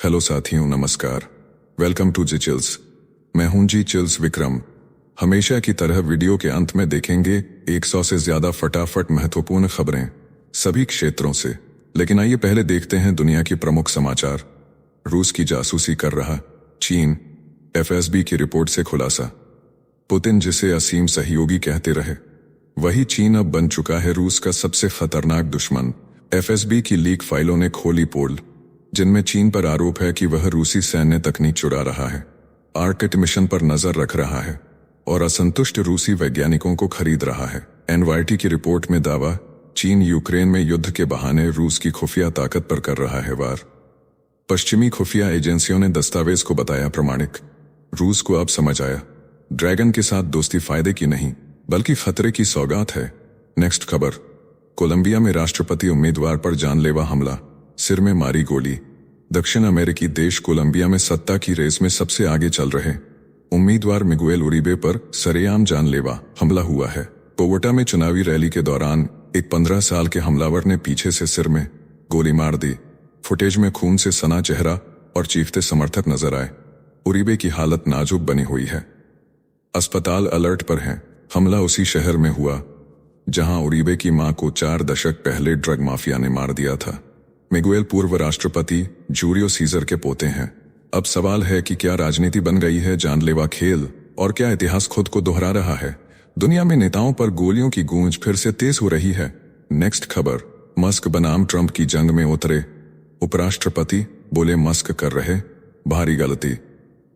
Hello साथियों, नमस्कार। Welcome to G chills. मैं हूं जी चिल्स विक्रम। हमेशा की तरह वीडियो के अंत में देखेंगे 100 से ज्यादा फटाफट महत्वपूर्ण खबरें सभी क्षेत्रों से। लेकिन आइए पहले देखते हैं दुनिया की प्रमुख समाचार। रूस की जासूसी कर रहा चीन, एफएसबी की रिपोर्ट से खुलासा। पुतिन जिसे असीम सहयोगी कहते रहे, वही चीन अब बन चुका है रूस का सबसे खतरनाक दुश्मन। एफएसबी की लीक फाइलों ने खोली पोल जिनमें चीन पर आरोप है कि वह रूसी सैन्य तकनीक चुरा रहा है, आर्कटिक मिशन पर नजर रख रहा है और असंतुष्ट रूसी वैज्ञानिकों को खरीद रहा है। एनवाईटी की रिपोर्ट में दावा, चीन यूक्रेन में युद्ध के बहाने रूस की खुफिया ताकत पर कर रहा है वार। पश्चिमी खुफिया एजेंसियों ने दस्तावेज को बताया प्रमाणिक। रूस को अब समझ आया, ड्रैगन के साथ दोस्ती फायदे की नहीं बल्कि खतरे की सौगात है। नेक्स्ट खबर, कोलंबिया में राष्ट्रपति उम्मीदवार पर जानलेवा हमला, सिर में मारी गोली। दक्षिण अमेरिकी देश कोलंबिया में सत्ता की रेस में सबसे आगे चल रहे उम्मीदवार मिगुएल उरिबे पर सरेआम जानलेवा हमला हुआ है। बोगोटा में चुनावी रैली के दौरान एक 15 साल के हमलावर ने पीछे से सिर में गोली मार दी। फुटेज में खून से सना चेहरा और चीखते समर्थक नजर आए। उरिबे की हालत नाजुक बनी हुई है, अस्पताल अलर्ट पर है। हमला उसी शहर में हुआ जहां उरिबे की मां को 4 दशक पहले ड्रग माफिया ने मार दिया था। मिगुएल पूर्व राष्ट्रपति जूलियो सीजर के पोते हैं। अब सवाल है कि क्या राजनीति बन गई है जानलेवा खेल और क्या इतिहास खुद को दोहरा रहा है। दुनिया में नेताओं पर गोलियों की गूंज फिर से तेज हो रही है। नेक्स्ट खबर, मस्क बनाम ट्रंप की जंग में उतरे उपराष्ट्रपति, बोले मस्क कर रहे भारी गलती।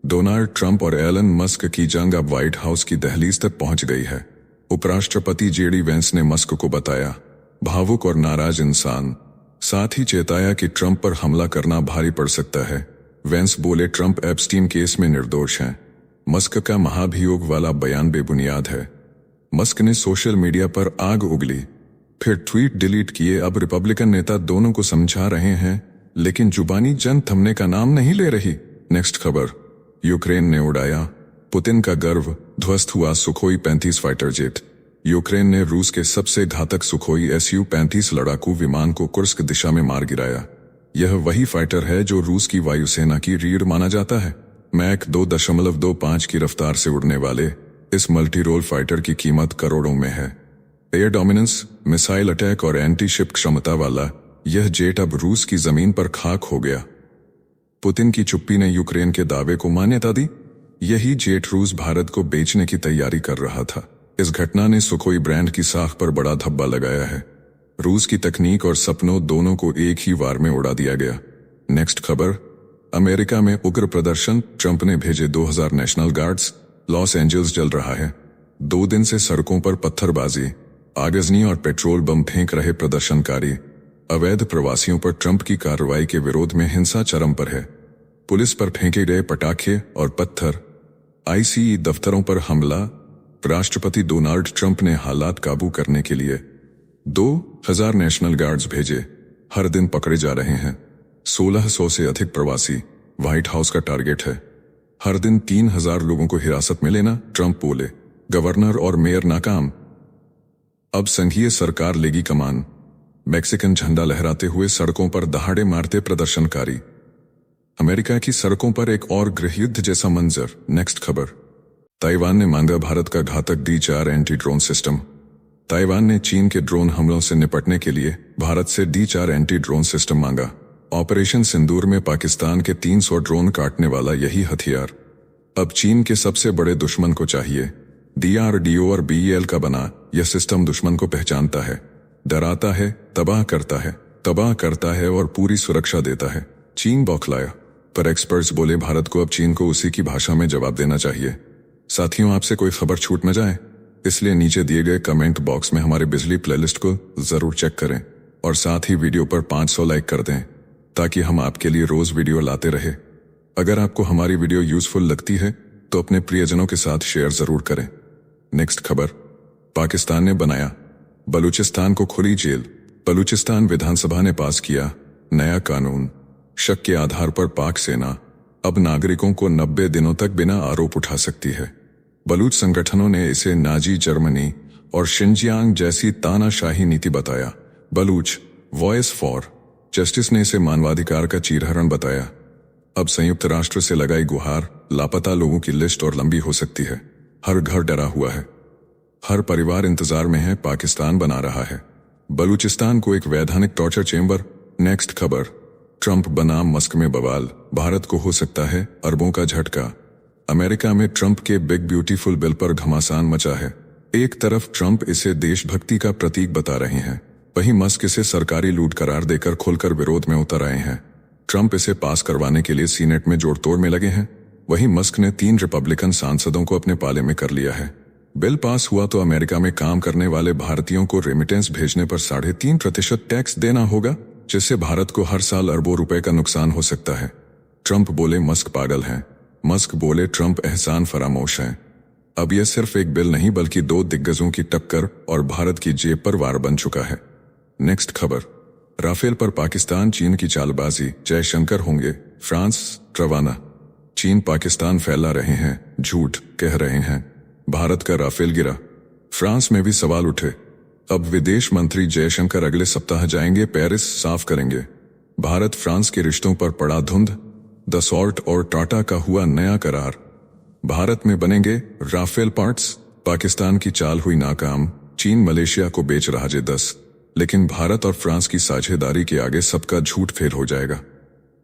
डोनाल्ड ट्रंप और एलन मस्क की जंग अब व्हाइट हाउस की दहलीज तक पहुंच गई है। उपराष्ट्रपति जेडी वेंस ने मस्क को बताया भावुक और नाराज इंसान, साथ ही चेताया कि ट्रंप पर हमला करना भारी पड़ सकता है। वेंस बोले ट्रंप एप्स्टीन केस में निर्दोष हैं। मस्क का महाभियोग वाला बयान बेबुनियाद है। मस्क ने सोशल मीडिया पर आग उगली, फिर ट्वीट डिलीट किए। अब रिपब्लिकन नेता दोनों को समझा रहे हैं, लेकिन जुबानी जंग थमने का नाम नहीं ले रही। नेक्स्ट खबर, यूक्रेन ने उड़ाया पुतिन का गर्व, ध्वस्त हुआ सुखोई 35 फाइटर जेट। यूक्रेन ने रूस के सबसे घातक सुखोई Su-35 लड़ाकू विमान को कुर्स्क दिशा में मार गिराया। यह वही फाइटर है जो रूस की वायुसेना की रीढ़ माना जाता है। मैक 2.25 की रफ्तार से उड़ने वाले इस मल्टी रोल फाइटर की कीमत करोड़ों में है। एयर डोमिनेंस, मिसाइल अटैक और एंटी शिप क्षमता वाला यह जेट अब रूस की जमीन पर खाक हो गया। पुतिन की चुप्पी ने यूक्रेन के दावे को मान्यता दी। यही जेट रूस भारत को बेचने की तैयारी कर रहा था। इस घटना ने सुखोई ब्रांड की साख पर बड़ा धब्बा लगाया है। रूस की तकनीक और सपनों दोनों को एक ही वार में उड़ा दिया गया। नेक्स्ट खबर, अमेरिका में उग्र प्रदर्शन, ट्रंप ने भेजे 2000 नेशनल गार्ड्स, लॉस एंजल्स जल रहा है। 2 दिन से सड़कों पर पत्थरबाजी, आगजनी और पेट्रोल बम फेंक रहे प्रदर्शनकारी। अवैध प्रवासियों पर ट्रंप की कार्रवाई के विरोध में हिंसा चरम पर है। पुलिस पर फेंके गए पटाखे और पत्थर, आईसीई दफ्तरों पर हमला। राष्ट्रपति डोनाल्ड ट्रंप ने हालात काबू करने के लिए 2000 नेशनल गार्ड्स भेजे। हर दिन पकड़े जा रहे हैं 1600 से अधिक प्रवासी, व्हाइट हाउस का टारगेट है हर दिन 3000 लोगों को हिरासत में लेना, ट्रंप बोले। गवर्नर और मेयर नाकाम, अब संघीय सरकार लेगी कमान। मैक्सिकन झंडा लहराते हुए सड़कों पर दहाड़े मारते प्रदर्शनकारी। अमेरिका की सड़कों पर एक और गृहयुद्ध जैसा मंजर। नेक्स्ट खबर, ताइवान ने मांगा भारत का घातक D4 anti drone system. Taiwan ने चीन के ड्रोन हमलों से निपटने के लिए भारत से D4 एंटी ड्रोन सिस्टम मांगा। ऑपरेशन सिंदूर में पाकिस्तान के 300 ड्रोन काटने वाला यही हथियार अब चीन के सबसे बड़े दुश्मन को चाहिए। DRDO और BEL का बना यह सिस्टम दुश्मन को पहचानता है, डराता है, तबाह करता है और पूरी सुरक्षा देता है। चीन बौखलाया, पर एक्सपर्ट्स बोले भारत को अब चीन को उसी की भाषा में जवाब देना चाहिए। साथियों, आपसे कोई खबर छूट न जाए, इसलिए नीचे दिए गए कमेंट बॉक्स में हमारे बिजली प्लेलिस्ट को जरूर चेक करें और साथ ही वीडियो पर 500 लाइक कर दें ताकि हम आपके लिए रोज वीडियो लाते रहे। अगर आपको हमारी वीडियो यूजफुल लगती है तो अपने प्रियजनों के साथ शेयर जरूर करें। नेक्स्ट खबर, पाकिस्तान ने बनाया बलूचिस्तान को खुली जेल। बलूचिस्तान विधानसभा ने पास किया नया कानून। शक के आधार पर पाक सेना अब नागरिकों को 90 दिनों तक बिना आरोप उठा सकती है। बलूच संगठनों ने इसे नाजी जर्मनी और शिनजियांग जैसी तानाशाही नीति बताया। बलूच वॉइस फॉर जस्टिस ने इसे मानवाधिकार का चीरहरण बताया। अब संयुक्त राष्ट्र से लगाई गुहार, लापता लोगों की लिस्ट और लंबी हो सकती है। हर घर डरा हुआ है, हर परिवार इंतजार में है, पाकिस्तान बना रहा है बलूचिस्तान को एक वैधानिक टॉर्चर चेंबर। नेक्स्ट खबर, ट्रंप बनाम मस्क में बवाल, भारत को हो सकता है अरबों का झटका। अमेरिका में ट्रंप के बिग ब्यूटीफुल बिल पर घमासान मचा है। एक तरफ ट्रंप इसे देशभक्ति का प्रतीक बता रहे हैं, वहीं मस्क इसे सरकारी लूट करार देकर खुलकर विरोध में उतर आए हैं। ट्रंप इसे पास करवाने के लिए सीनेट में जोड़तोड़ में लगे हैं, वहीं मस्क ने 3 रिपब्लिकन सांसदों को अपने पाले में कर लिया है। बिल पास हुआ तो अमेरिका में काम करने वाले भारतीयों को रेमिटेंस भेजने पर 3.5% टैक्स देना होगा, जिससे भारत को हर साल अरबों रुपए का नुकसान हो सकता है। ट्रंप बोले मस्क पागल हैं, मस्क बोले ट्रंप एहसान फरामोश हैं। अब यह सिर्फ एक बिल नहीं बल्कि 2 दिग्गजों की टक्कर और भारत की जेब पर वार बन चुका है। नेक्स्ट खबर, राफेल पर पाकिस्तान चीन की चालबाजी, जयशंकर होंगे फ्रांस रवाना। चीन पाकिस्तान फैला रहे हैं, झूठ कह रहे हैं, भारत का राफेल गिरा। फ्रांस में भी सवाल उठे। अब विदेश मंत्री जयशंकर अगले सप्ताह जाएंगे पेरिस, साफ करेंगे भारत फ्रांस के रिश्तों पर पड़ा धुंध। दसॉल्ट और टाटा का हुआ नया करार, भारत में बनेंगे राफेल पार्ट्स। पाकिस्तान की चाल हुई नाकाम, चीन मलेशिया को बेच रहा J-10, लेकिन भारत और फ्रांस की साझेदारी के आगे सबका झूठ फेल हो जाएगा।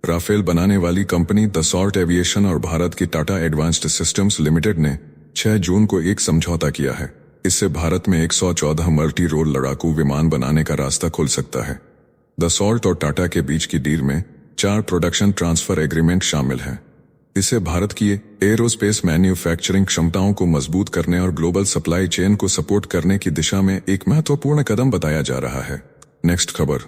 राफेल बनाने वाली कंपनी दसॉल्ट एविएशन और भारत की टाटा एडवांस्ड सिस्टम्स लिमिटेड ने 6 जून को एक समझौता किया है। इससे भारत में 114 मल्टी रोल लड़ाकू विमान बनाने का रास्ता खुल सकता है। दसॉल्ट और टाटा के बीच की डील में 4 प्रोडक्शन ट्रांसफर एग्रीमेंट शामिल हैं। इससे भारत की एरोस्पेस मैन्युफैक्चरिंग क्षमताओं को मजबूत करने और ग्लोबल सप्लाई चेन को सपोर्ट करने की दिशा में एक महत्वपूर्ण कदम बताया जा रहा है। नेक्स्ट खबर,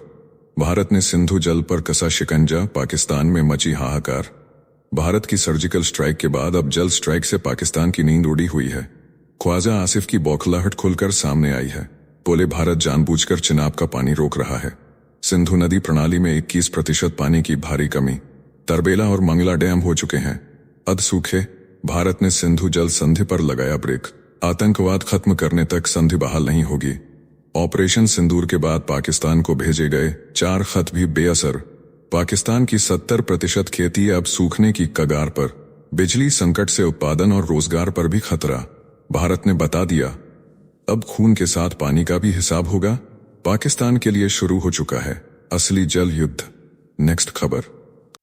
भारत ने सिंधु जल पर कसा शिकंजा, पाकिस्तान में मची हाहाकार। भारत की सर्जिकल स्ट्राइक के बाद अब जल स्ट्राइक से पाकिस्तान की नींद उड़ी हुई है। ख्वाजा आसिफ की बौखलाहट खुलकर सामने आई है। बोले भारत जानबूझकर चिनाब का पानी रोक रहा है। सिंधु नदी प्रणाली में 21% पानी की भारी कमी। तरबेला और मंगला डैम हो चुके हैं अध सूखे। भारत ने सिंधु जल संधि पर लगाया ब्रेक। आतंकवाद खत्म करने तक संधि बहाल नहीं होगी। ऑपरेशन सिंदूर के बाद पाकिस्तान को भेजे गए 4 खत भी बेअसर। पाकिस्तान की 70% खेती अब सूखने की कगार पर। बिजली संकट से उत्पादन और रोजगार पर भी खतरा। भारत ने बता दिया अब खून के साथ पानी का भी हिसाब होगा। पाकिस्तान के लिए शुरू हो चुका है असली जल युद्ध। नेक्स्ट खबर,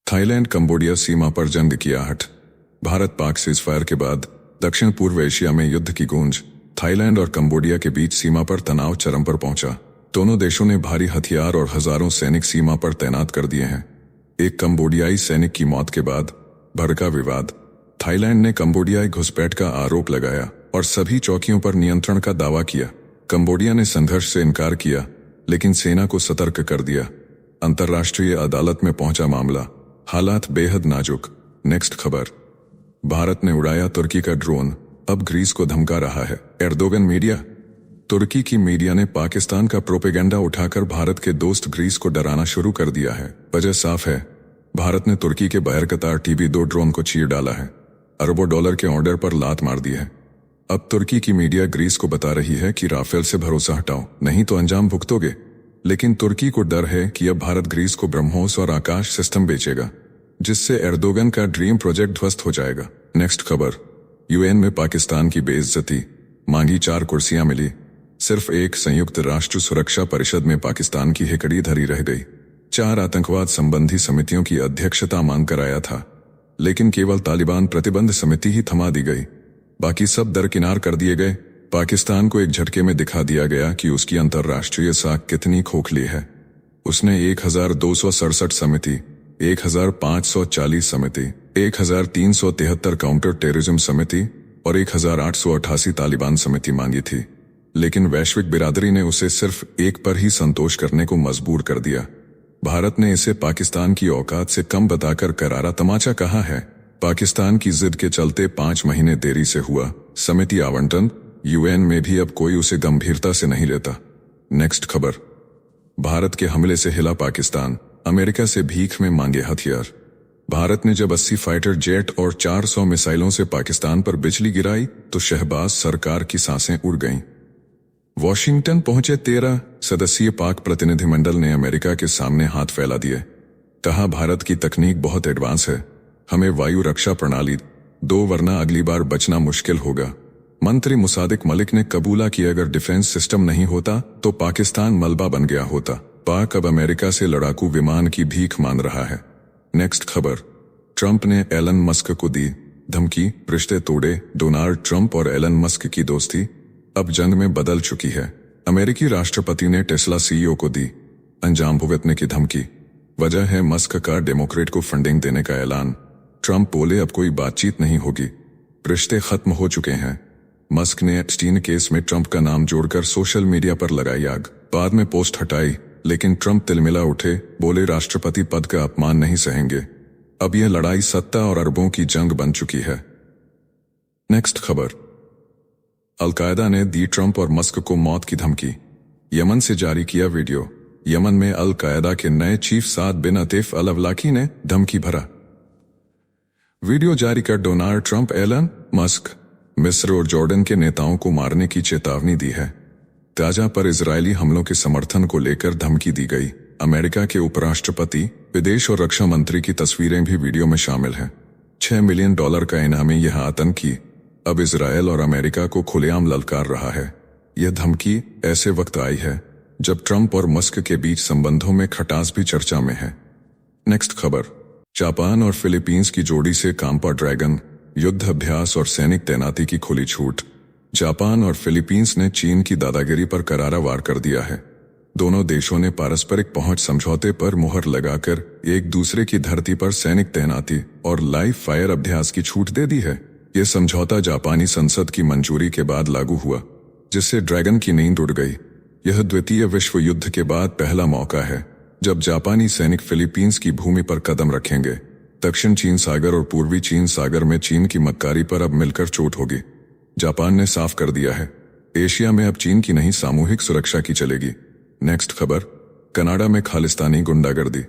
थाईलैंड कंबोडिया सीमा पर जंग की आहट। भारत पाक सीजफायर के बाद दक्षिण पूर्व एशिया में युद्ध की गूंज। थाईलैंड और कंबोडिया के बीच सीमा पर तनाव चरम पर पहुंचा। दोनों देशों ने भारी हथियार और हजारों सैनिक सीमा पर तैनात कर दिए हैं। एक कंबोडियाई सैनिक की मौत के बाद भड़का विवाद। थाईलैंड ने कंबोडियाई घुसपैठ का आरोप लगाया और सभी चौकियों पर नियंत्रण का दावा किया। कंबोडिया ने संघर्ष से इनकार किया, लेकिन सेना को सतर्क कर दिया। अंतर्राष्ट्रीय अदालत में पहुंचा मामला, हालात बेहद नाजुक। नेक्स्ट खबर, भारत ने उड़ाया तुर्की का ड्रोन, अब ग्रीस को धमका रहा है एर्दोगन मीडिया। तुर्की की मीडिया ने पाकिस्तान का प्रोपेगेंडा उठाकर भारत के दोस्त ग्रीस को डराना शुरू कर दिया है। वजह साफ है, भारत ने तुर्की के बहरकतार TB2 ड्रोन को चीर डाला है। अरबों डॉलर के ऑर्डर पर लात मार दी है। अब तुर्की की मीडिया ग्रीस को बता रही है कि राफेल से भरोसा हटाओ, नहीं तो अंजाम भुगतोगे। लेकिन तुर्की को डर है कि अब भारत ग्रीस को ब्रह्मोस और आकाश सिस्टम बेचेगा, जिससे एर्दोगन का ड्रीम प्रोजेक्ट ध्वस्त हो जाएगा। नेक्स्ट खबर, UN में पाकिस्तान की बेइज्जती, मांगी 4 कुर्सियां मिली, सिर्फ एक संयुक्त राष्ट्र सुरक्षा परिषद में पाकिस्तान की हेकड़ी धरी रह गई। 4 आतंकवाद संबंधी समितियों की अध्यक्षता मांग कर आया था, लेकिन केवल तालिबान प्रतिबंध समिति ही थमा दी गई, बाकी सब दरकिनार कर दिए गए। पाकिस्तान को एक झटके में दिखा दिया गया कि उसकी अंतर्राष्ट्रीय साख कितनी खोखली है। उसने 1267 समिति, 1540 समिति, 1373 काउंटर टेररिज्म समिति और 1888 तालिबान समिति मांगी थी, लेकिन वैश्विक बिरादरी ने उसे सिर्फ एक पर ही संतोष करने को मजबूर कर दिया। भारत ने इसे पाकिस्तान की औकात से कम बताकर करारा तमाचा कहा है। पाकिस्तान की जिद के चलते 5 महीने देरी से हुआ समिति आवंटन। UN में भी अब कोई उसे गंभीरता से नहीं लेता। नेक्स्ट खबर, भारत के हमले से हिला पाकिस्तान, अमेरिका से भीख में मांगे हथियार। भारत ने जब 80 फाइटर जेट और 400 मिसाइलों से पाकिस्तान पर बिजली गिराई तो शहबाज सरकार की सांसें उड़ गईं। वॉशिंगटन पहुंचे 13 सदस्यीय पाक प्रतिनिधिमंडल ने अमेरिका के सामने हाथ फैला दिए। कहा भारत की तकनीक बहुत एडवांस है, हमें वायु रक्षा प्रणाली दो वरना अगली बार बचना मुश्किल होगा। मंत्री मुसादिक मलिक ने कबूला कि अगर डिफेंस सिस्टम नहीं होता तो पाकिस्तान मलबा बन गया होता। पाक अब अमेरिका से लड़ाकू विमान की भीख मांग रहा है। नेक्स्ट खबर, ट्रंप ने एलन मस्क को दी धमकी, रिश्ते तोड़े। डोनाल्ड ट्रंप और एलन मस्क की दोस्ती अब जंग में बदल चुकी है। अमेरिकी राष्ट्रपति ने टेस्ला सीईओ को दी अंजाम भुगतने की धमकी। वजह है मस्क का डेमोक्रेट को फंडिंग देने का ऐलान। ट्रंप बोले अब कोई बातचीत नहीं होगी, रिश्ते खत्म हो चुके हैं। मस्क ने एप्स्टीन केस में ट्रंप का नाम जोड़कर सोशल मीडिया पर लगाई आग। बाद में पोस्ट हटाई, लेकिन ट्रंप तिलमिला उठे, बोले राष्ट्रपति पद का अपमान नहीं सहेंगे। अब यह लड़ाई सत्ता और अरबों की जंग बन चुकी है। नेक्स्ट खबर, अलकायदा ने दी ट्रंप और मस्क को मौत की धमकी। यमन से जारी किया वीडियो। यमन में अलकायदा के नए चीफ साद बिन अतीफ अल अवलाकी ने धमकी भरा वीडियो जारी कर डोनाल्ड ट्रंप, एलन मस्क, मिस्र और जॉर्डन के नेताओं को मारने की चेतावनी दी है। गाजा पर इजरायली हमलों के समर्थन को लेकर धमकी दी गई। अमेरिका के उपराष्ट्रपति, विदेश और रक्षा मंत्री की तस्वीरें भी वीडियो में शामिल हैं। $6 मिलियन का इनामी यह आतंकी अब इजरायल और अमेरिका को खुलेआम ललकार रहा है। यह धमकी ऐसे वक्त आई है जब ट्रंप और मस्क के बीच संबंधों में खटास भी चर्चा में है। नेक्स्ट खबर, जापान और फिलीपींस की जोड़ी से कांपा ड्रैगन, युद्ध अभ्यास और सैनिक तैनाती की खुली छूट। जापान और फिलीपींस ने चीन की दादागिरी पर करारा वार कर दिया है। दोनों देशों ने पारस्परिक पहुंच समझौते पर मुहर लगाकर एक दूसरे की धरती पर सैनिक तैनाती और लाइव फायर अभ्यास की छूट दे दी है। यह समझौता जापानी संसद की मंजूरी के बाद लागू हुआ, जिससे ड्रैगन की नींद उड़ गई। यह द्वितीय विश्व युद्ध के बाद पहला मौका है जब जापानी सैनिक फिलीपींस की भूमि पर कदम रखेंगे। दक्षिण चीन सागर और पूर्वी चीन सागर में चीन की मक्कारी पर अब मिलकर चोट होगी। जापान ने साफ कर दिया है, एशिया में अब चीन की नहीं सामूहिक सुरक्षा की चलेगी। नेक्स्ट खबर, कनाडा में खालिस्तानी गुंडागर्दी,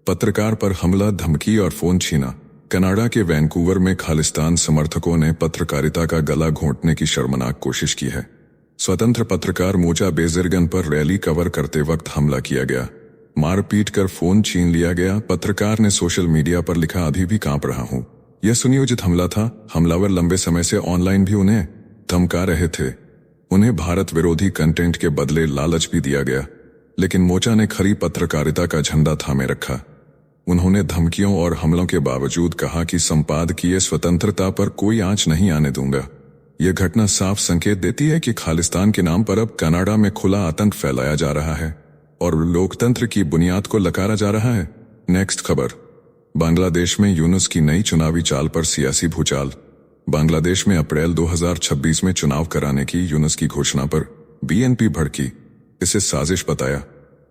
पत्रकार पर हमला, धमकी और फोन छीना। कनाडा के वैंकूवर में खालिस्तान समर्थकों ने पत्रकारिता का गला घोंटने की शर्मनाक कोशिश की है। स्वतंत्र पत्रकार मोजा बेजिरगन पर रैली कवर करते वक्त हमला किया गया, मारपीट कर फोन छीन लिया गया। पत्रकार ने सोशल मीडिया पर लिखा, अभी भी कांप रहा हूं। यह सुनियोजित हमला था। हमलावर लंबे समय से ऑनलाइन भी उन्हें धमका रहे थे। उन्हें भारत विरोधी कंटेंट के बदले लालच भी दिया गया, लेकिन मोचा ने खरी पत्रकारिता का झंडा थामे रखा। उन्होंने धमकियों और हमलों के बावजूद कहा कि संपादकीय स्वतंत्रता पर कोई आंच नहीं आने दूंगा। यह घटना साफ संकेत देती है कि खालिस्तान के नाम पर अब कनाडा में खुला आतंक फैलाया जा रहा है और लोकतंत्र की बुनियाद को लकारा जा रहा है। नेक्स्ट खबर, बांग्लादेश में यूनुस की नई चुनावी चाल पर सियासी भूचाल। बांग्लादेश में अप्रैल 2026 में चुनाव कराने की यूनुस की घोषणा पर बीएनपी भड़की, इसे साजिश बताया।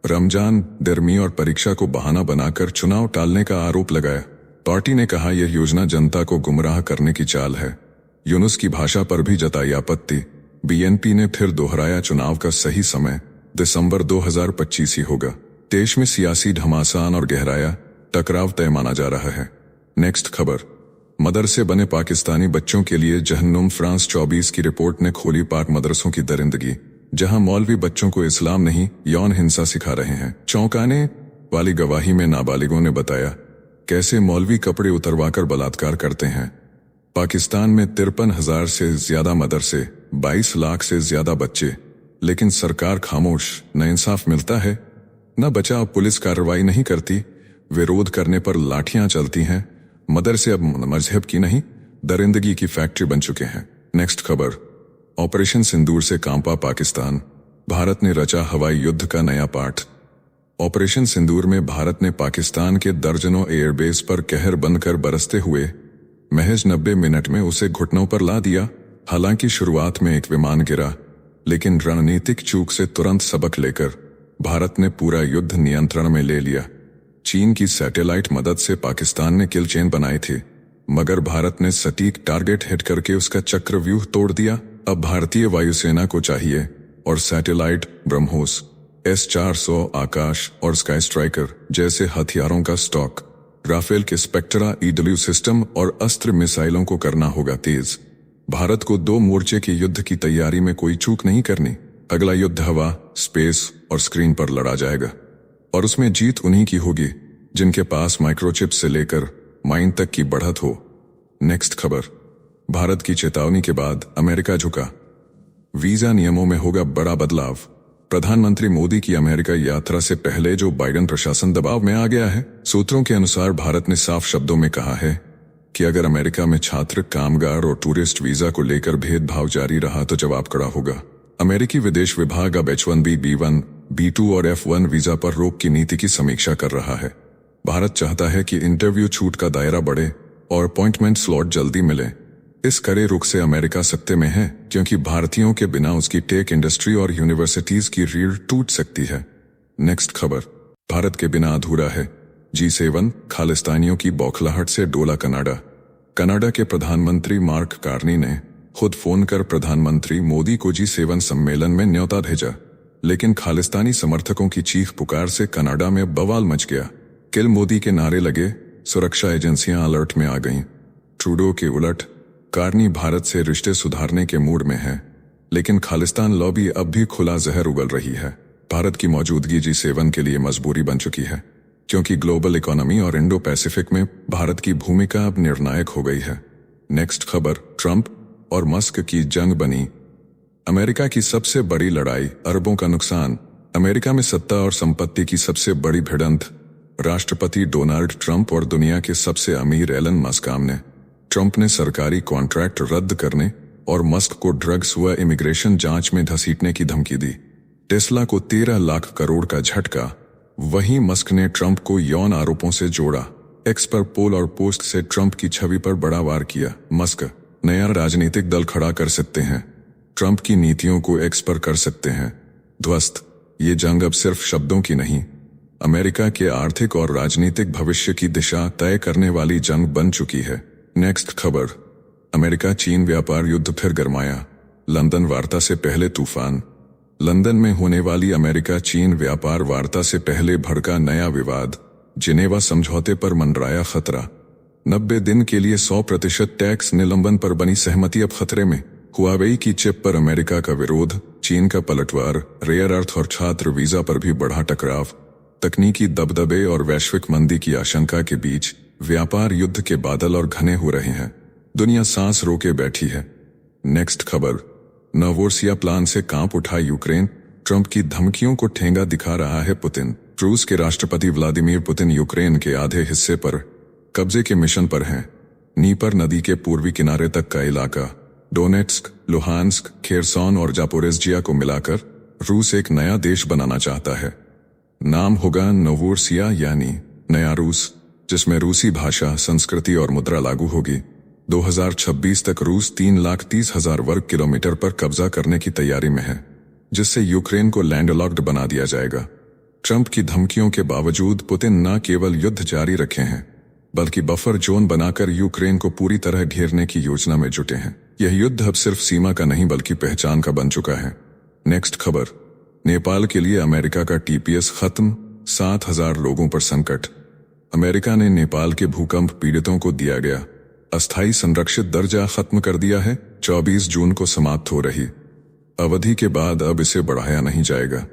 रमजान, दरमी और परीक्षा को बहाना बनाकर चुनाव टालने का आरोप लगाया। पार्टी ने कहा यह योजना जनता को गुमराह करने की चाल है। यूनुस की भाषा पर भी जताई आपत्ति। बीएनपी ने फिर दोहराया, चुनाव का सही समय दिसंबर 2025 ही होगा। देश में सियासी घमासान और गहराया टकराव तय माना जा रहा है। नेक्स्ट खबर, मदरसे बने पाकिस्तानी बच्चों के लिए जहन्नुम। फ्रांस 24 की रिपोर्ट ने खोली पाक मदरसों की दरिंदगी, जहां मौलवी बच्चों को इस्लाम नहीं यौन हिंसा सिखा रहे हैं। चौंकाने वाली गवाही में नाबालिगों ने बताया कैसे मौलवी कपड़े उतरवाकर बलात्कार करते हैं। पाकिस्तान में 53,000 से ज्यादा मदरसे, 22 लाख से ज्यादा बच्चे, लेकिन सरकार खामोश। न इंसाफ मिलता है, न बचाव पुलिस कार्रवाई नहीं करती। विरोध करने पर लाठियां चलती हैं। मदरसे अब मजहब की नहीं दरिंदगी की फैक्ट्री बन चुके हैं। नेक्स्ट खबर, ऑपरेशन सिंदूर से कांपा पाकिस्तान। भारत ने रचा हवाई युद्ध का नया पाठ। ऑपरेशन सिंदूर में भारत ने पाकिस्तान के दर्जनों एयरबेस पर कहर बनकर बरसते हुए महज 90 मिनट में उसे घुटनों पर ला दिया। हालांकि शुरुआत में एक विमान गिरा, लेकिन रणनीतिक चूक से तुरंत सबक लेकर भारत ने पूरा युद्ध नियंत्रण में ले लिया। चीन की सैटेलाइट मदद से पाकिस्तान ने किल चेन बनाई थी, मगर भारत ने सटीक टारगेट हिट करके उसका चक्रव्यूह तोड़ दिया। अब भारतीय वायुसेना को चाहिए और सैटेलाइट, ब्रह्मोस, S-400 आकाश और स्काई स्ट्राइकर जैसे हथियारों का स्टॉक, राफेल के स्पेक्ट्रा EW सिस्टम और अस्त्र मिसाइलों को करना होगा तेज। भारत को 2 मोर्चे के युद्ध की तैयारी में कोई चूक नहीं करनी। अगला युद्ध हवा, स्पेस और स्क्रीन पर लड़ा जाएगा और उसमें जीत उन्हीं की होगी जिनके पास माइक्रोचिप से लेकर माइन तक की बढ़त हो। नेक्स्ट खबर, भारत की चेतावनी के बाद अमेरिका झुका, वीजा नियमों में होगा बड़ा बदलाव। प्रधानमंत्री मोदी की अमेरिका यात्रा से पहले जो बाइडेन प्रशासन दबाव में आ गया है। सूत्रों के अनुसार भारत ने साफ शब्दों में कहा है कि अगर अमेरिका में छात्र, कामगार और टूरिस्ट वीजा को लेकर भेदभाव जारी रहा तो जवाब कड़ा होगा। अमेरिकी विदेश विभाग अब H-1B, B-1, B-2 और F-1 वीजा पर रोक की नीति की समीक्षा कर रहा है। भारत चाहता है कि इंटरव्यू छूट का दायरा बढ़े और अपॉइंटमेंट स्लॉट जल्दी मिले। इस कड़े रुख से अमेरिका सकते में है क्योंकि भारतीयों के बिना उसकी टेक इंडस्ट्री और यूनिवर्सिटीज की रीढ़ टूट सकती है। नेक्स्ट खबर, भारत के बिना अधूरा है G7, खालिस्तानियों की बौखलाहट से डोला कनाडा। कनाडा के प्रधानमंत्री मार्क कार्नी ने खुद फोन कर प्रधानमंत्री मोदी को G7 सम्मेलन में न्योता भेजा, लेकिन खालिस्तानी समर्थकों की चीख पुकार से कनाडा में बवाल मच गया। किल मोदी के नारे लगे, सुरक्षा एजेंसियां अलर्ट में आ गईं। ट्रूडो के उलट कार्नी भारत से रिश्ते सुधारने के मूड में है, लेकिन खालिस्तान लॉबी अब भी खुला जहर उगल रही है। भारत की मौजूदगी G7 के लिए मजबूरी बन चुकी है, क्योंकि ग्लोबल इकोनॉमी और इंडो पैसिफिक में भारत की भूमिका अब निर्णायक हो गई है। नेक्स्ट खबर, ट्रंप और मस्क की जंग बनी अमेरिका की सबसे बड़ी लड़ाई, अरबों का नुकसान। अमेरिका में सत्ता और संपत्ति की सबसे बड़ी भिड़ंत, राष्ट्रपति डोनाल्ड ट्रंप और दुनिया के सबसे अमीर एलन मस्क आमने। ट्रंप ने सरकारी कॉन्ट्रैक्ट रद्द करने और मस्क को ड्रग्स व इमिग्रेशन जांच में घसीटने की धमकी दी। टेस्ला को 13 लाख करोड़ का झटका। वहीं मस्क ने ट्रंप को यौन आरोपों से जोड़ा। एक्स पर पोल और पोस्ट से ट्रंप की छवि पर बड़ा वार किया। मस्क नया राजनीतिक दल खड़ा कर सकते हैं, ट्रंप की नीतियों को एक्स पर कर सकते हैं ध्वस्त। ये जंग अब सिर्फ शब्दों की नहीं, अमेरिका के आर्थिक और राजनीतिक भविष्य की दिशा तय करने वाली जंग बन चुकी है। नेक्स्ट खबर, अमेरिका चीन व्यापार युद्ध फिर गरमाया, लंदन वार्ता से पहले तूफान। लंदन में होने वाली अमेरिका चीन व्यापार वार्ता से पहले भड़का नया विवाद, जिनेवा समझौते पर मंडराया खतरा। 90 दिन के लिए 100% टैक्स निलंबन पर बनी सहमति अब खतरे में। हुआवेई की चिप पर अमेरिका का विरोध, चीन का पलटवार, रेयर अर्थ और छात्र वीजा पर भी बढ़ा टकराव। तकनीकी दबदबे और वैश्विक मंदी की आशंका के बीच व्यापार युद्ध के बादल और घने हो रहे हैं। दुनिया सांस रोके बैठी है। नेक्स्ट खबर, नवोर्सिया प्लान से कांप उठा यूक्रेन, ट्रंप की धमकियों को ठेंगा दिखा रहा है पुतिन। रूस के राष्ट्रपति व्लादिमीर पुतिन यूक्रेन के आधे हिस्से पर कब्जे के मिशन पर हैं। नीपर नदी के पूर्वी किनारे तक का इलाका, डोनेट्स्क, लुहान्स्क, खेरसॉन और जापोरेज्जिया को मिलाकर रूस एक नया देश बनाना चाहता है। नाम होगा नवोर्सिया यानी नया रूस, जिसमें रूसी भाषा, संस्कृति और मुद्रा लागू होगी। 2026 तक रूस 3,30,000 वर्ग किलोमीटर पर कब्जा करने की तैयारी में है, जिससे यूक्रेन को लैंडलॉक्ड बना दिया जाएगा। ट्रंप की धमकियों के बावजूद पुतिन न केवल युद्ध जारी रखे हैं, बल्कि बफर जोन बनाकर यूक्रेन को पूरी तरह घेरने की योजना में जुटे हैं। यह युद्ध अब सिर्फ सीमा का नहीं बल्कि पहचान का बन चुका है। नेक्स्ट खबर, नेपाल के लिए अमेरिका का TPS खत्म, 7,000 लोगों पर संकट। अमेरिका ने नेपाल के भूकंप पीड़ितों को दिया गया अस्थायी संरक्षित दर्जा खत्म कर दिया है। 24 जून को समाप्त हो रही अवधि के बाद अब इसे बढ़ाया नहीं जाएगा।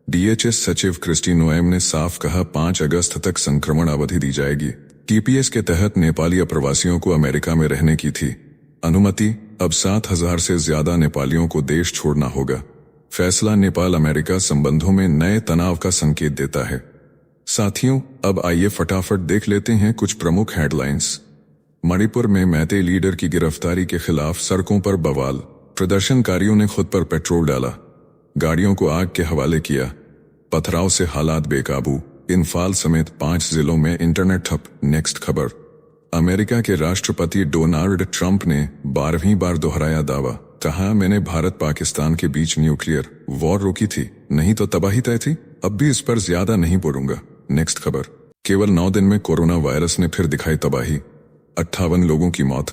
DHS सचिव क्रिस्टी नोएम ने साफ कहा 5 अगस्त तक संक्रमण अवधि दी जाएगी। TPS के तहत नेपाली अप्रवासियों को अमेरिका में रहने की थी अनुमति, अब 7,000 से ज्यादा नेपालियों को देश छोड़ना होगा। फैसला नेपाल अमेरिका संबंधों में नए तनाव का संकेत देता है। साथियों, अब आइए फटाफट देख लेते हैं कुछ प्रमुख हेडलाइंस। मणिपुर में मैते लीडर की गिरफ्तारी के खिलाफ सड़कों पर बवाल, प्रदर्शनकारियों ने खुद पर पेट्रोल डाला, गाड़ियों को आग के हवाले किया, पथराव से हालात बेकाबू, इम्फाल समेत 5 जिलों में इंटरनेट ठप। नेक्स्ट खबर, अमेरिका के राष्ट्रपति डोनाल्ड ट्रंप ने 12वीं बार दोहराया दावा, कहा मैंने भारत पाकिस्तान के बीच न्यूक्लियर वॉर रोकी थी, नहीं तो तबाही तय थी, अब भी इस पर ज्यादा नहीं बोलूंगा। नेक्स्ट खबर, केवल 9 दिन में कोरोना वायरस ने फिर दिखाई तबाही, 58 लोगों की मौत,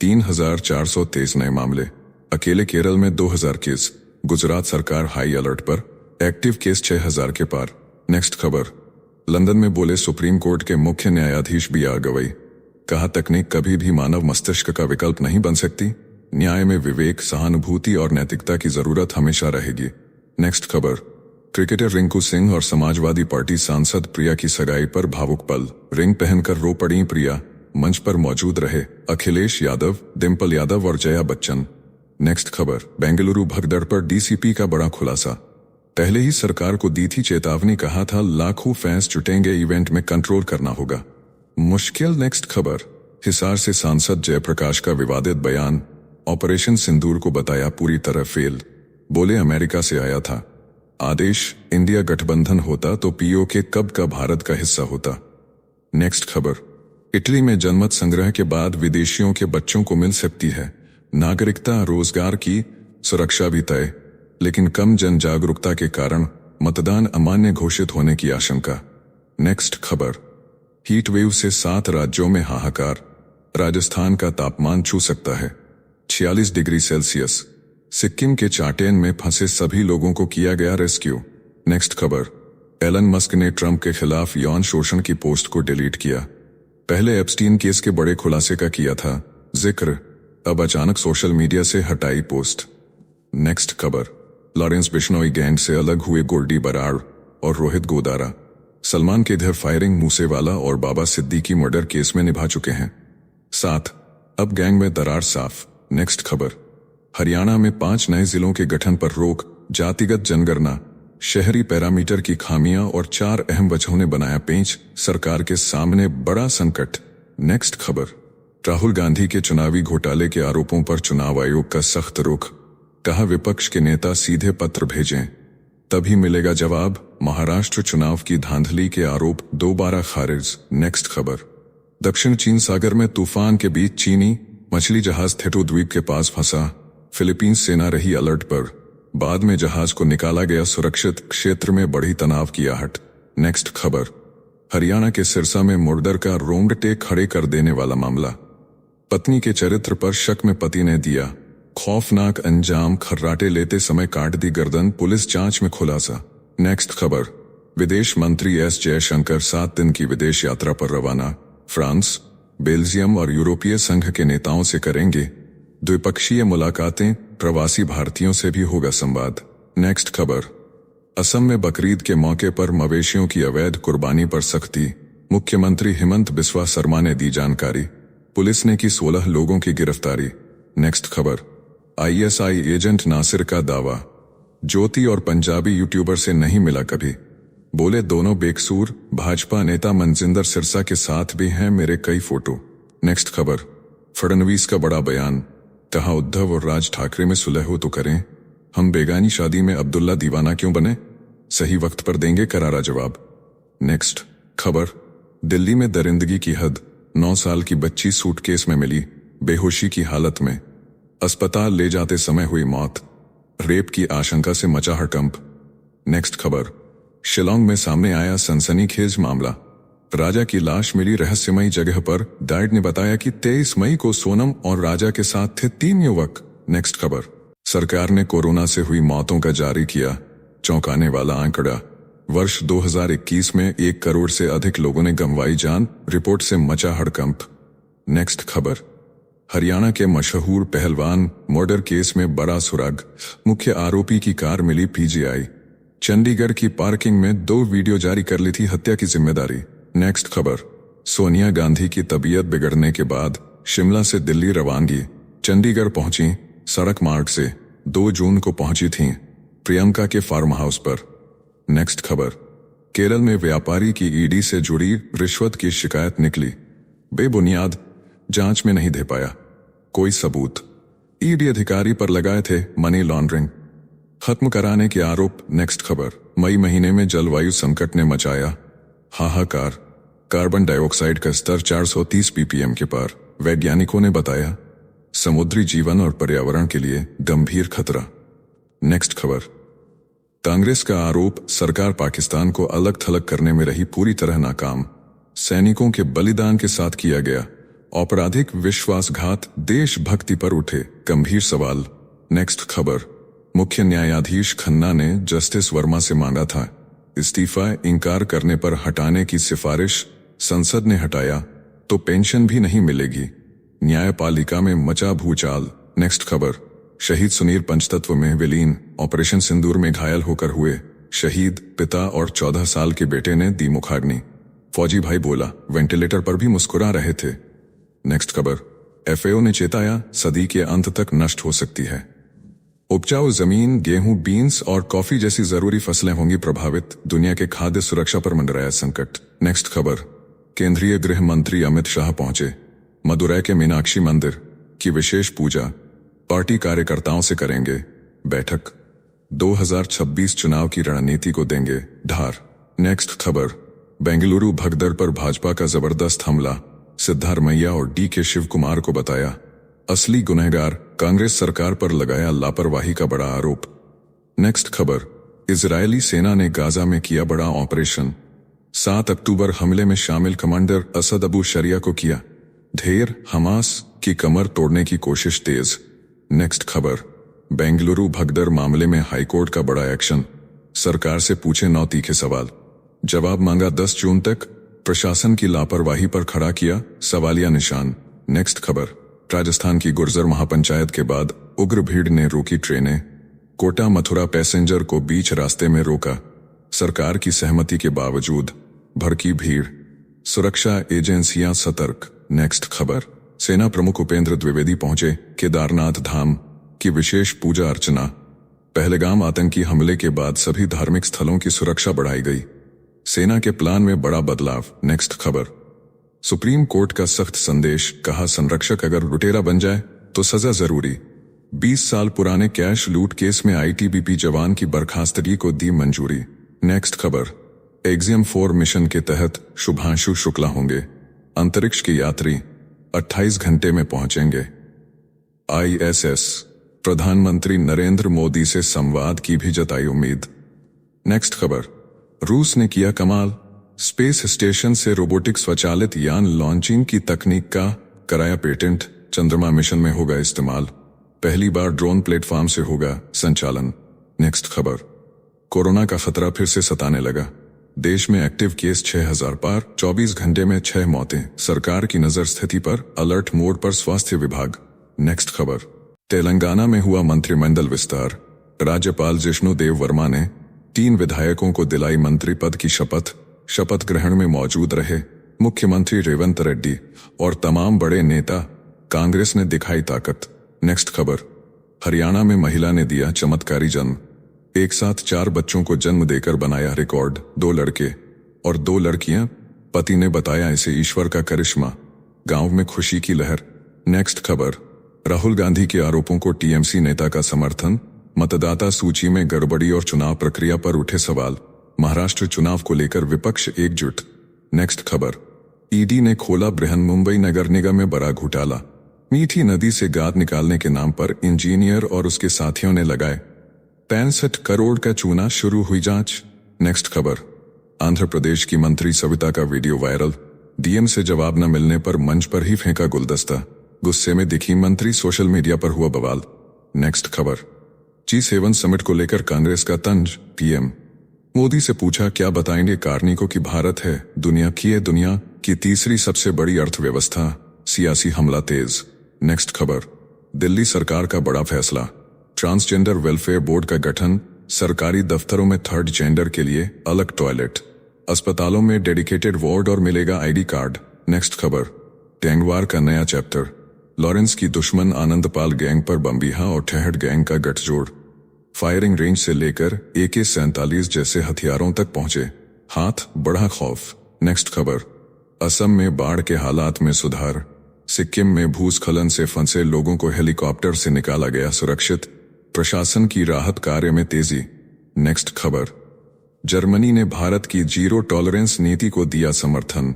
3,423 नए मामले, अकेले केरल में 2,000 केस, गुजरात सरकार हाई अलर्ट पर, एक्टिव केस 6,000 के पार। नेक्स्ट खबर, लंदन में बोले सुप्रीम कोर्ट के मुख्य न्यायाधीश B.R. गवई, कहा तकनीक कभी भी मानव मस्तिष्क का विकल्प नहीं बन सकती, न्याय में विवेक, सहानुभूति और नैतिकता की जरूरत हमेशा रहेगी। नेक्स्ट खबर, क्रिकेटर रिंकू सिंह और समाजवादी पार्टी सांसद प्रिया की सगाई पर भावुक पल, रिंग पहनकर रो पड़ी प्रिया, मंच पर मौजूद रहे अखिलेश यादव, डिम्पल यादव और जया बच्चन। नेक्स्ट खबर, बेंगलुरु भगदड़ पर डीसीपी का बड़ा खुलासा। पहले ही सरकार को दी थी चेतावनी, कहा था लाखों फैंस जुटेंगे, इवेंट में कंट्रोल करना होगा मुश्किल। नेक्स्ट खबर, हिसार से सांसद जयप्रकाश का विवादित बयान, ऑपरेशन सिंदूर को बताया पूरी तरह फेल, बोले अमेरिका से आया था आदेश, इंडिया गठबंधन होता तो पीओके कब का भारत का हिस्सा होता। नेक्स्ट खबर, इटली में जनमत संग्रह के बाद विदेशियों के बच्चों को मिल सकती है नागरिकता, रोजगार की सुरक्षा भी तय, लेकिन कम जन जागरूकता के कारण मतदान अमान्य घोषित होने की आशंका। नेक्स्ट खबर, हीट वेव से 7 राज्यों में हाहाकार, राजस्थान का तापमान छू सकता है 46 डिग्री सेल्सियस, सिक्किम के चाटेन में फंसे सभी लोगों को किया गया रेस्क्यू। नेक्स्ट खबर, एलन मस्क ने ट्रंप के खिलाफ यौन शोषण की पोस्ट को डिलीट किया, पहले एप्स्टीन केस के बड़े खुलासे का किया था जिक्र, अब अचानक सोशल मीडिया से हटाई पोस्ट। नेक्स्ट खबर, लॉरेंस बिश्नोई गैंग से अलग हुए गोल्डी बराड़ और रोहित गोदारा, सलमान के घर फायरिंग मूसेवाला और बाबा सिद्दीकी मर्डर केस में निभा चुके हैं 7, अब गैंग में दरार साफ। नेक्स्ट खबर, हरियाणा में 5 नए जिलों के गठन पर रोक, जातिगत जनगणना, शहरी पैरामीटर की खामियां और 4 अहम वजहों ने बनाया पेंच सरकार के सामने बड़ा संकट। नेक्स्ट खबर, राहुल गांधी के चुनावी घोटाले के आरोपों पर चुनाव आयोग का सख्त रुख, कहा विपक्ष के नेता सीधे पत्र भेजें तभी मिलेगा जवाब, महाराष्ट्र चुनाव की धांधली के आरोप दोबारा खारिज। नेक्स्ट खबर, दक्षिण चीन सागर में तूफान के बीच चीनी मछली जहाज थेटू द्वीप के पास फंसा, फिलीपींस सेना रही अलर्ट पर, बाद में जहाज को निकाला गया सुरक्षित, क्षेत्र में बढ़ी तनाव की आहट। नेक्स्ट खबर, हरियाणा के सिरसा में मुर्दर का रोंगटे खड़े कर देने वाला मामला, पत्नी के चरित्र पर शक में पति ने दिया खौफनाक अंजाम, खर्राटे लेते समय काट दी गर्दन, पुलिस जांच में खुलासा। नेक्स्ट खबर, विदेश मंत्री एस जयशंकर 7 दिन की विदेश यात्रा पर रवाना, फ्रांस, बेल्जियम और यूरोपीय संघ के नेताओं से करेंगे द्विपक्षीय मुलाकातें, प्रवासी भारतीयों से भी होगा संवाद। नेक्स्ट खबर, असम में बकरीद के मौके पर मवेशियों की अवैध कुर्बानी पर सख्ती, मुख्यमंत्री हिमंत बिस्वा शर्मा ने दी जानकारी, पुलिस ने की 16 लोगों की गिरफ्तारी। नेक्स्ट खबर, आईएसआई एजेंट नासिर का दावा, ज्योति और पंजाबी यूट्यूबर से नहीं मिला कभी, बोले दोनों बेकसूर, भाजपा नेता मनजिंदर सिरसा के साथ भी हैं मेरे कई फोटो। नेक्स्ट खबर, फडणवीस का बड़ा बयान, कहा उद्धव और राज ठाकरे में सुलह हो तो करें, हम बेगानी शादी में अब्दुल्ला दीवाना क्यों बने, सही वक्त पर देंगे करारा जवाब। नेक्स्ट खबर, दिल्ली में दरिंदगी की हद, 9 साल की बच्ची सूटकेस में मिली बेहोशी की हालत में, अस्पताल ले जाते समय हुई मौत, रेप की आशंका से मचा हड़कंप। नेक्स्ट खबर, शिलोंग में सामने आया सनसनीखेज मामला, राजा की लाश मिली रहस्यमयी जगह पर, गाइड ने बताया कि 23 मई को सोनम और राजा के साथ थे 3 युवक। नेक्स्ट खबर, सरकार ने कोरोना से हुई मौतों का जारी किया चौंकाने वाला आंकड़ा, वर्ष 2021 में 1 करोड़ से अधिक लोगों ने गंवाई जान, रिपोर्ट से मचा हड़कंप। नेक्स्ट खबर, हरियाणा के मशहूर पहलवान मर्डर केस में बड़ा सुराग, मुख्य आरोपी की कार मिली पीजीआई, चंडीगढ़ की पार्किंग में 2 वीडियो जारी कर ली थी हत्या की जिम्मेदारी। नेक्स्ट खबर, सोनिया गांधी की तबीयत बिगड़ने के बाद शिमला से दिल्ली रवानगी, चंडीगढ़ पहुंची सड़क मार्ग से, 2 जून को पहुंची थीं प्रियंका के फार्म हाउस पर। नेक्स्ट खबर, केरल में व्यापारी की ईडी से जुड़ी रिश्वत की शिकायत निकली, बेबुनियाद, जांच में नहीं दे पाया कोई सबूत, ईडी अधिकारी पर लगाए थे मनी लॉन्ड्रिंग, खत्म कराने के आरोप। नेक्स्ट खबर, मई महीने में जलवायु संकट ने मचाया हाहाकार, कार्बन डाइऑक्साइड का स्तर 430 ppm के पार, वैज्ञानिकों ने बताया समुद्री जीवन और पर्यावरण के लिए गंभीर खतरा। नेक्स्ट खबर, कांग्रेस का आरोप, सरकार पाकिस्तान को अलग थलग करने में रही पूरी तरह नाकाम, सैनिकों के बलिदान के साथ किया गया आपराधिक विश्वासघात, देशभक्ति पर उठे गंभीर सवाल। नेक्स्ट खबर, मुख्य न्यायाधीश खन्ना ने जस्टिस वर्मा से मांगा था इस्तीफा, इंकार करने पर हटाने की सिफारिश, संसद ने हटाया तो पेंशन भी नहीं मिलेगी, न्यायपालिका में मचा भूचाल। नेक्स्ट खबर, शहीद सुनील पंचतत्व में विलीन, ऑपरेशन सिंदूर में घायल होकर हुए शहीद, पिता और 14 साल के बेटे ने दी मुखाग्नि, फौजी भाई बोला वेंटिलेटर पर भी मुस्कुरा रहे थे, नेक्स्ट खबर, एफएओ ने चेताया सदी के अंत तक नष्ट हो सकती है। उपजाऊ जमीन, गेहूं, बीन्स और कॉफी जैसी जरूरी फसलें होंगी प्रभावित, दुनिया के खाद्य सुरक्षा पर मंडराया संकट। नेक्स्ट खबर, केंद्रीय गृह मंत्री अमित शाह पहुंचे, मदुरै के मीनाक्षी मंदिर की विशेष पूजा, पार्टी कार्यकर्ताओं से करेंगे बैठक, 2026 चुनाव की रणनीति को देंगे धार। नेक्स्ट खबर, बेंगलुरु भगदड़ पर भाजपा का जबरदस्त हमला, सिद्धारमैया और डी.के. शिव कुमार को बताया असली गुनहगार, कांग्रेस सरकार पर लगाया लापरवाही का बड़ा आरोप। नेक्स्ट खबर, इजरायली सेना ने गाजा में किया बड़ा ऑपरेशन, 7 अक्टूबर हमले में शामिल कमांडर असद अबू शरिया को किया ढेर, हमास की कमर तोड़ने की कोशिश तेज। नेक्स्ट खबर, बेंगलुरु भगदड़ मामले में हाईकोर्ट का बड़ा एक्शन, सरकार से पूछे 9 तीखे सवाल, जवाब मांगा 10 जून तक, प्रशासन की लापरवाही पर खड़ा किया सवालिया निशान। नेक्स्ट खबर, राजस्थान की गुर्जर महापंचायत के बाद उग्र भीड़ ने रोकी ट्रेनें, कोटा मथुरा पैसेंजर को बीच रास्ते में रोका, सरकार की सहमति के बावजूद भड़की भीड़, सुरक्षा एजेंसियां सतर्क। नेक्स्ट खबर, सेना प्रमुख उपेंद्र द्विवेदी पहुंचे केदारनाथ धाम की विशेष पूजा अर्चना, पहलगाम आतंकी हमले के बाद सभी धार्मिक स्थलों की सुरक्षा बढ़ाई गई, सेना के प्लान में बड़ा बदलाव। नेक्स्ट खबर, सुप्रीम कोर्ट का सख्त संदेश, कहा संरक्षक अगर लुटेरा बन जाए तो सजा जरूरी, 20 साल पुराने कैश लूट केस में आईटीबीपी जवान की बर्खास्तगी को दी मंजूरी। नेक्स्ट खबर, एक्सियम 4 मिशन के तहत शुभांशु शुक्ला होंगे अंतरिक्ष के यात्री, 28 घंटे में पहुंचेंगे आईएसएस, प्रधानमंत्री नरेंद्र मोदी से संवाद की भी जताई उम्मीद। नेक्स्ट खबर, रूस ने किया कमाल, स्पेस स्टेशन से रोबोटिक स्वचालित यान लॉन्चिंग की तकनीक का कराया पेटेंट, चंद्रमा मिशन में होगा इस्तेमाल, पहली बार ड्रोन प्लेटफॉर्म से होगा संचालन। नेक्स्ट खबर, कोरोना का खतरा फिर से सताने लगा, देश में एक्टिव केस 6000 पार, 24 घंटे में 6 मौतें, सरकार की नजर स्थिति पर, अलर्ट मोड पर स्वास्थ्य विभाग। नेक्स्ट खबर, तेलंगाना में हुआ मंत्रिमंडल विस्तार, राज्यपाल जिष्णु देव वर्मा ने 3 विधायकों को दिलाई मंत्री पद की शपथ, शपथ ग्रहण में मौजूद रहे मुख्यमंत्री रेवंत रेड्डी और तमाम बड़े नेता, कांग्रेस ने दिखाई ताकत। नेक्स्ट खबर, हरियाणा में महिला ने दिया चमत्कारी जन्म, एक साथ 4 बच्चों को जन्म देकर बनाया रिकॉर्ड, 2 लड़के और 2 लड़कियां, पति ने बताया इसे ईश्वर का करिश्मा, गांव में खुशी की लहर। नेक्स्ट खबर, राहुल गांधी के आरोपों को टीएमसी नेता का समर्थन, मतदाता सूची में गड़बड़ी और चुनाव प्रक्रिया पर उठे सवाल, महाराष्ट्र चुनाव को लेकर विपक्ष एकजुट। नेक्स्ट खबर, ईडी ने खोला बृहन्मुंबई नगर निगम में बड़ा घोटाला, मीठी नदी से गाद निकालने के नाम पर इंजीनियर और उसके साथियों ने लगाए 65 करोड़ का चूना, शुरू हुई जांच। नेक्स्ट खबर, आंध्र प्रदेश की मंत्री सविता का वीडियो वायरल, डीएम से जवाब न मिलने पर मंच पर ही फेंका गुलदस्ता, गुस्से में दिखी मंत्री, सोशल मीडिया पर हुआ बवाल। नेक्स्ट खबर, G7 समिट को लेकर कांग्रेस का तंज, पीएम मोदी से पूछा क्या बताएंगे कार्निको कि भारत है दुनिया की तीसरी सबसे बड़ी अर्थव्यवस्था, सियासी हमला तेज। नेक्स्ट खबर, दिल्ली सरकार का बड़ा फैसला, ट्रांसजेंडर वेलफेयर बोर्ड का गठन, सरकारी दफ्तरों में 3rd जेंडर के लिए अलग टॉयलेट, अस्पतालों में डेडिकेटेड वार्ड और मिलेगा आईडी कार्ड। नेक्स्ट खबर, गैंगवार का नया चैप्टर, लॉरेंस की दुश्मन आनंदपाल गैंग पर बम्बिहा और ठहड गैंग का गठजोड़, फायरिंग रेंज से लेकर AK-47 जैसे हथियारों तक पहुंचे हाथ, बड़ा खौफ। नेक्स्ट खबर, असम में बाढ़ के हालात में सुधार, सिक्किम में भूस्खलन से फंसे लोगों को हेलीकॉप्टर से निकाला गया सुरक्षित, प्रशासन की राहत कार्य में तेजी। नेक्स्ट खबर, जर्मनी ने भारत की जीरो टॉलरेंस नीति को दिया समर्थन,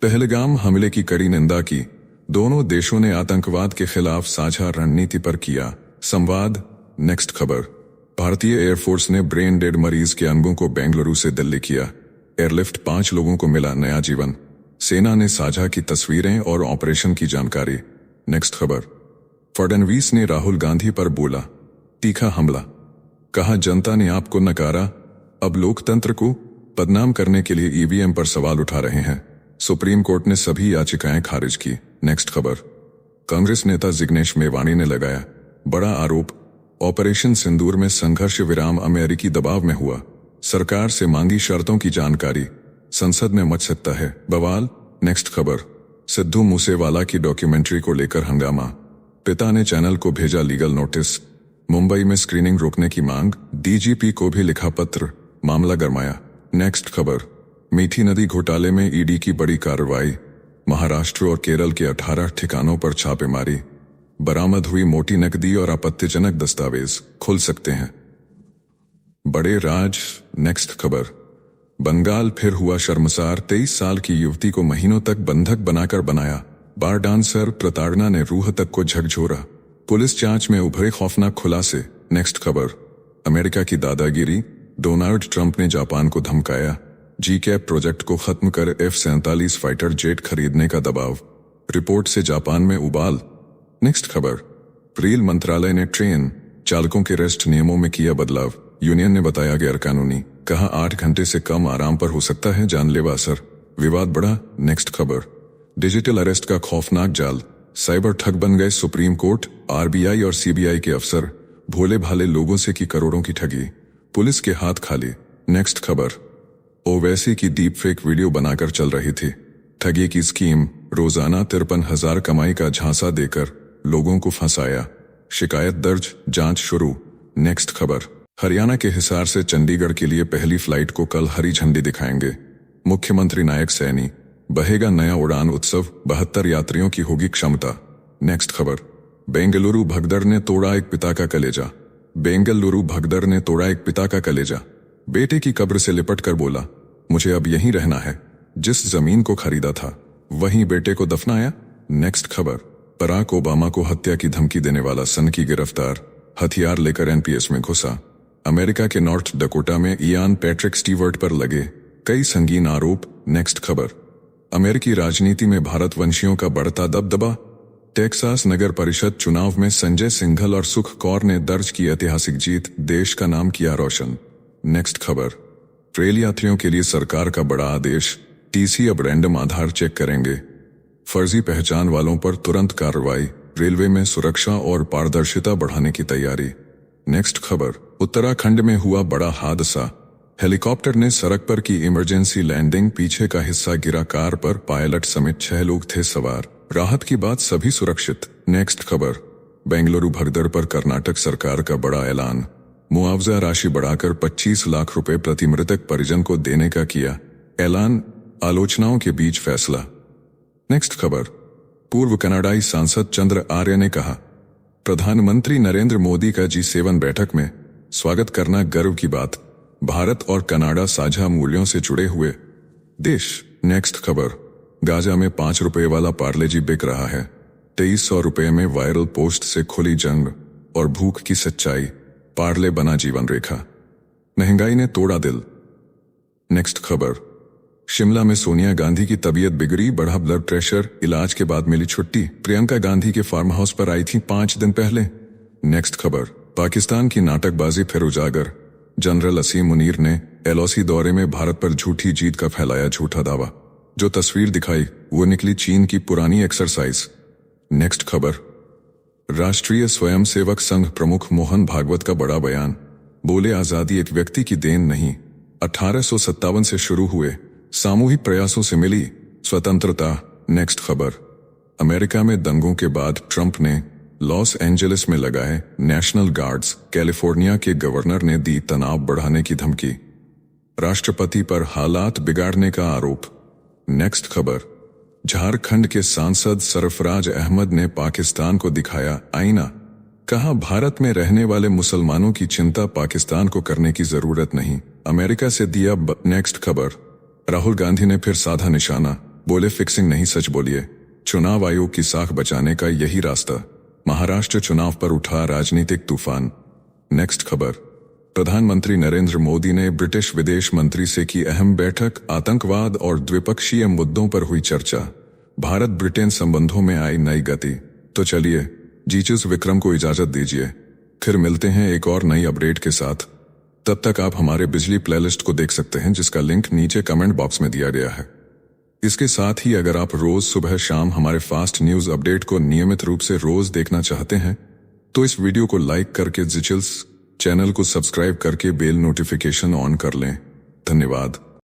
पहलगाम हमले की कड़ी निंदा की, दोनों देशों ने आतंकवाद के खिलाफ साझा रणनीति पर किया संवाद। नेक्स्ट खबर, भारतीय एयरफोर्स ने ब्रेन डेड मरीज के अंगों को बेंगलुरु से दिल्ली किया, एयरलिफ्ट, 5 लोगों को मिला नया जीवन, सेना ने साझा की तस्वीरें और ऑपरेशन की जानकारी। नेक्स्ट खबर, फडणवीस ने राहुल गांधी पर बोला तीखा हमला, कहा जनता ने आपको नकारा, अब लोकतंत्र को बदनाम करने के लिए ईवीएम पर सवाल उठा रहे हैं, सुप्रीम कोर्ट ने सभी याचिकाएं खारिज की। नेक्स्ट खबर, कांग्रेस नेता जिग्नेश मेवाणी ने लगाया बड़ा आरोप, ऑपरेशन सिंदूर में संघर्ष विराम अमेरिकी दबाव में हुआ, सरकार से मांगी शर्तों की जानकारी, संसद में मच सकता है बवाल। नेक्स्ट खबर, सिद्धू मूसेवाला की डॉक्यूमेंट्री को लेकर हंगामा, पिता ने चैनल को भेजा लीगल नोटिस, मुंबई में स्क्रीनिंग रोकने की मांग, डीजीपी को भी लिखा पत्र, मामला गरमाया। नेक्स्ट खबर, मीठी नदी घोटाले में ईडी की बड़ी कार्रवाई, महाराष्ट्र और केरल के 18 ठिकानों पर छापेमारी, बरामद हुई मोटी नकदी और आपत्तिजनक दस्तावेज, खुल सकते हैं बड़े राज। नेक्स्ट खबर, बंगाल फिर हुआ शर्मसार, 23 साल की युवती को महीनों तक बंधक बनाकर बनाया, बार डांसर प्रताड़ना ने रूह तक को झकझोरा, पुलिस जांच में उभरे खौफनाक खुलासे। नेक्स्ट खबर, अमेरिका की दादागिरी, डोनाल्ड ट्रंप ने जापान को धमकाया, जी-कैप प्रोजेक्ट को खत्म कर F-47 फाइटर जेट खरीदने का दबाव, रिपोर्ट से जापान में उबाल। नेक्स्ट खबर, रेल मंत्रालय ने ट्रेन चालकों के रेस्ट नियमों में किया बदलाव, यूनियन ने बताया गैरकानूनी, कहा 8 घंटे से कम आराम पर हो सकता है जानलेवा असर, विवाद बढ़ा। नेक्स्ट खबर, डिजिटल अरेस्ट का खौफनाक जाल, साइबर ठग बन गए सुप्रीम कोर्ट, आरबीआई और सीबीआई के अफसर, भोले भाले लोगों से की करोड़ों की ठगी, पुलिस के हाथ खाली। नेक्स्ट खबर, ओवैसी की डीप फेक वीडियो बनाकर चल रही थी, ठगी की स्कीम, रोजाना 53,000 कमाई का झांसा देकर लोगों को फंसाया, शिकायत दर्ज, जांच शुरू। नेक्स्ट खबर, हरियाणा के हिसार से चंडीगढ़ के लिए पहली फ्लाइट को कल हरी झंडी दिखाएंगे मुख्यमंत्री नायक सैनी, बहेगा नया उड़ान उत्सव, 72 यात्रियों की होगी क्षमता। नेक्स्ट खबर, बेंगलुरु भगदड़ ने तोड़ा एक पिता का कलेजा, बेंगलुरु भगदड़ ने तोड़ा एक पिता का कलेजा, बेटे की कब्र से लिपट कर बोला, मुझे अब यहीं रहना है, जिस जमीन को खरीदा था वहीं बेटे को दफनाया। नेक्स्ट खबर, बराक ओबामा को हत्या की धमकी देने वाला सनकी गिरफ्तार, हथियार लेकर एनपीएस में घुसा, अमेरिका के नॉर्थ डकोटा में इयान पैट्रिक स्टीवर्ट पर लगे कई संगीन आरोप। नेक्स्ट खबर, अमेरिकी राजनीति में भारतवंशियों का बढ़ता दबदबा, टेक्सास नगर परिषद चुनाव में संजय सिंघल और सुख कौर ने दर्ज की ऐतिहासिक जीत, देश का नाम किया रोशन। नेक्स्ट खबर, रेल यात्रियों के लिए सरकार का बड़ा आदेश, टीसी अब रैंडम आधार चेक करेंगे, फर्जी पहचान वालों पर तुरंत कार्रवाई, रेलवे में सुरक्षा और पारदर्शिता बढ़ाने की तैयारी। नेक्स्ट खबर, उत्तराखंड में हुआ बड़ा हादसा, हेलीकॉप्टर ने सड़क पर की इमरजेंसी लैंडिंग, पीछे का हिस्सा गिरा, कार पर पायलट समेत 6 लोग थे सवार, राहत की बात, सभी सुरक्षित। नेक्स्ट खबर, बेंगलुरु भगदड़ पर कर्नाटक सरकार का बड़ा ऐलान, मुआवजा राशि बढ़ाकर 25 लाख रुपए प्रति मृतक परिजन को देने का किया ऐलान, आलोचनाओं के बीच फैसला। नेक्स्ट खबर, पूर्व कनाडाई सांसद चंद्र आर्य ने कहा, प्रधानमंत्री नरेंद्र मोदी का G7 बैठक में स्वागत करना गर्व की बात, भारत और कनाडा साझा मूल्यों से जुड़े हुए देश। नेक्स्ट खबर, गाजा में 5 रुपए वाला पार्ले जी बिक रहा है, 2300 रुपए में वायरल पोस्ट से खुली जंग और भूख की सच्चाई, पार्ले बना जीवन रेखा, महंगाई ने तोड़ा दिल। नेक्स्ट खबर, शिमला में सोनिया गांधी की तबीयत बिगड़ी, बढ़ा ब्लड प्रेशर, इलाज के बाद मिली छुट्टी, प्रियंका गांधी के फार्म हाउस पर आई थी 5 दिन पहले। नेक्स्ट खबर, पाकिस्तान की नाटकबाजी फिर उजागर, जनरल असीम मुनीर ने LOC दौरे में भारत पर झूठी जीत का फैलाया झूठा दावा, जो तस्वीर दिखाई वो निकली चीन की पुरानी एक्सरसाइज। नेक्स्ट खबर, राष्ट्रीय स्वयंसेवक संघ प्रमुख मोहन भागवत का बड़ा बयान, बोले आजादी एक व्यक्ति की देन नहीं, 1857 से शुरू हुए सामूहिक प्रयासों से मिली स्वतंत्रता। नेक्स्ट खबर, अमेरिका में दंगों के बाद ट्रंप ने लॉस एंजलिस में लगाए नेशनल गार्ड्स, कैलिफोर्निया के गवर्नर ने दी तनाव बढ़ाने की धमकी, राष्ट्रपति पर हालात बिगाड़ने का आरोप। नेक्स्ट खबर, झारखंड के सांसद सरफराज अहमद ने पाकिस्तान को दिखाया आईना, कहा भारत में रहने वाले मुसलमानों की चिंता पाकिस्तान को करने की जरूरत नहीं, अमेरिका से दिया नेक्स्ट खबर, राहुल गांधी ने फिर साधा निशाना, बोले फिक्सिंग नहीं सच बोलिए, चुनाव आयोग की साख बचाने का यही रास्ता, महाराष्ट्र चुनाव पर उठा राजनीतिक तूफान। नेक्स्ट खबर, प्रधानमंत्री नरेंद्र मोदी ने ब्रिटिश विदेश मंत्री से की अहम बैठक, आतंकवाद और द्विपक्षीय मुद्दों पर हुई चर्चा, भारत ब्रिटेन संबंधों में आई नई गति। तो चलिए जीचस विक्रम को इजाजत दीजिए, फिर मिलते हैं एक और नई अपडेट के साथ। तब तक आप हमारे बिजली प्लेलिस्ट को देख सकते हैं, जिसका लिंक नीचे कमेंट बॉक्स में दिया गया है। इसके साथ ही अगर आप रोज सुबह शाम हमारे फास्ट न्यूज अपडेट को नियमित रूप से रोज देखना चाहते हैं तो इस वीडियो को लाइक करके जिचल्स चैनल को सब्सक्राइब करके बेल नोटिफिकेशन ऑन कर लें। धन्यवाद।